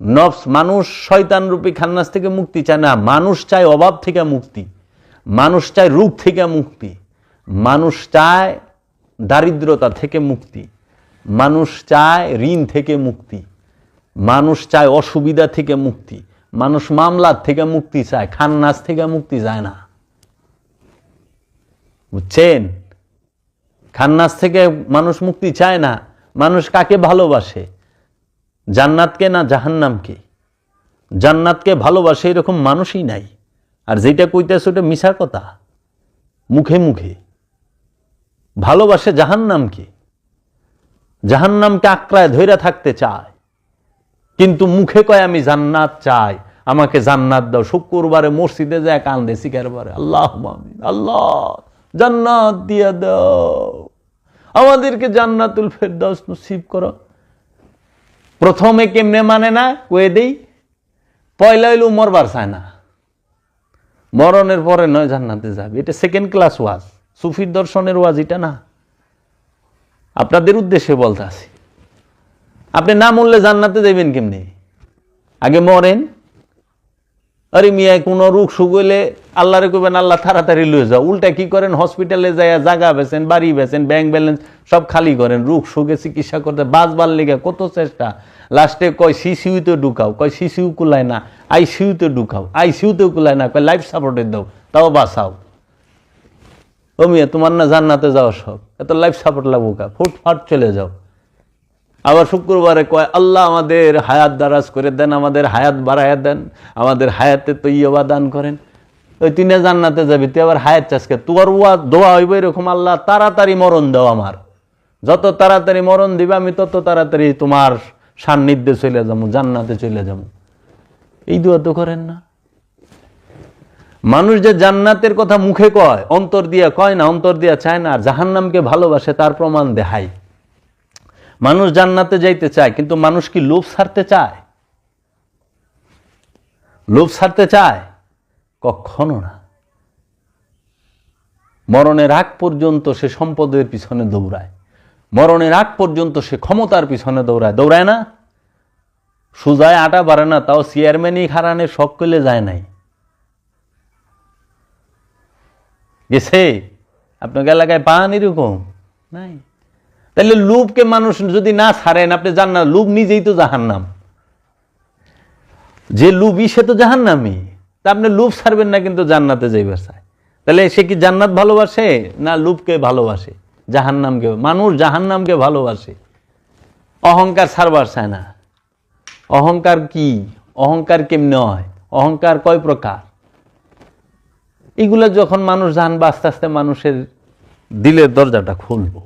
নফস মানুষ শয়তান রূপী খান্নাস থেকে মুক্তি চায় না, মানুষ চায় অভাব থেকে মুক্তি, মানুষ চায় রূপ থেকে মুক্তি, মানুষ চায় দারিদ্রতা থেকে মুক্তি, মানুষ চায় ঋণ থেকে মুক্তি, মানুষ চায় অসুবিধা থেকে মুক্তি, মানুষ মামলার থেকে মুক্তি চায়, খান্নাস থেকে মুক্তি চায় না। বুঝছেন? খান্নাস থেকে মানুষ মুক্তি চায় না। মানুষ কাকে ভালোবাসে? জান্নাতকে না জাহান্নামকে? জান্নাতকে ভালোবাসে এরকম মানুষই নাই। আর যেটা কইতেছে ওটা মিছা কথা, মুখে মুখে। ভালোবাসে জাহান্নামকে, জাহান্নামকে আঁকড়ায় ধইরা থাকতে চায়, কিন্তু মুখে কয় আমি জান্নাত চাই, আমাকে জান্নাত দাও। শুক্রবারে মসজিদে যায় কান্দে শিকারবারে, আল্লাহ আমিন, আল্লাহ জান্নাত দিয়া দাও, আমাদেরকে জান্নাতুল ফেরদাউস নসিব করো। প্রথমে কেমনে মানে না কয়ে দেই, পয়লা হইল মরবার চায় না, মরণের পরে নয় জান্নাতে যাবে। এটা সেকেন্ড ক্লাস ওয়াজ, সুফির দর্শনের ওয়াজ এটা না। আপনাদের উদ্দেশ্যে বলতে আছি, আপনি না মরলে জান্নাতে যাবেন কেমনি? আগে মরেন। আরে মিয়া কোনো রোগ সুখ হইলে আল্লাহরে কইবেন আল্লাহ তাড়াতাড়ি লয়ে যাও। উল্টা কি করেন? হসপিটালে যায় জায়গা বেছেন, বাড়ি বেছেন, ব্যাংক ব্যালেন্স সব খালি করেন। রোগ সুখে চিকিৎসা করতে বাঁচবার লেগে কত চেষ্টা, লাস্টে কয় সিসিউতে ঢুকাও, কয় সিসিউ কুলায় না, আইসিউতে ঢুকাও, আইসিউতেও কুলায় না, কয় লাইফ সাপোর্টে দাও, তাও বাঁচাও। ও মিয়া তোমার না জান্নাতে যাওয়া সব, এত লাইফ সাপোর্ট লাগবো কা? ফুটফাট চলে যাও। আবার শুক্রবারে কয় আল্লাহ আমাদের হায়াত দারাজ করে দেন, আমাদের হায়াত বাড়াইয়া দেন, আমাদের হায়াতে তো ইয়বা দান করেন। ওই তুই না জান্নাতে যাবি, তুই আবার হায়াত চাষকে? তোর দোয়া হইব এরকম, আল্লাহ তাড়াতাড়ি মরণ দাও আমার, যত তাড়াতাড়ি মরণ দিবে আমি তত তাড়াতাড়ি তোমার সান্নিধ্যে চলে যাবো, জান্নাতে চলে যাবো। এই দোয়া তো করেন না। মানুষ যে জান্নাতের কথা মুখে কয়, অন্তর দিয়া কয় না, অন্তর দিয়া চায় না। আর জাহান্নামকে ভালোবাসে তার প্রমাণ দেখাই। মানুষ জান্নাতে যাইতে চায়, কিন্তু মানুষ কি লোভ ছাড়তে চায়? লোভ ছাড়তে চায়? কখনো না। মরণের আগ পর্যন্ত সে সম্পদের পিছনে দৌড়ায়, মরণের আগ পর্যন্ত সে ক্ষমতার পিছনে দৌড়ায়। দৌড়ায় না? সুজায় আটা বাড়ে না, তাও চেয়ারম্যানই খারানের শখ করলে যায় নাই। গেছে? আপনাকে এলাকায় পান এরকম নাই? তাহলে লোভকে মানুষ যদি না ছাড়েন, আপনি জান্নাত, লোভ নিজেই তো জাহান্নাম। যে লোভী সে তো জাহান্নামী। তা আপনি লোভ ছাড়বেন না, কিন্তু জান্নাতে যাইবার চায়। তাহলে সে কি জান্নাত ভালোবাসে না লোভকে ভালোবাসে? জাহান্নামকে। মানুষ জাহান্নামকে ভালোবাসে, অহংকার ছাড়বার চায় না। অহংকার কি? অহংকার কেমনে হয়? অহংকার কয় প্রকার? এগুলা যখন মানুষ জানবে, আস্তে আস্তে মানুষের দিলের দরজাটা খুলবো।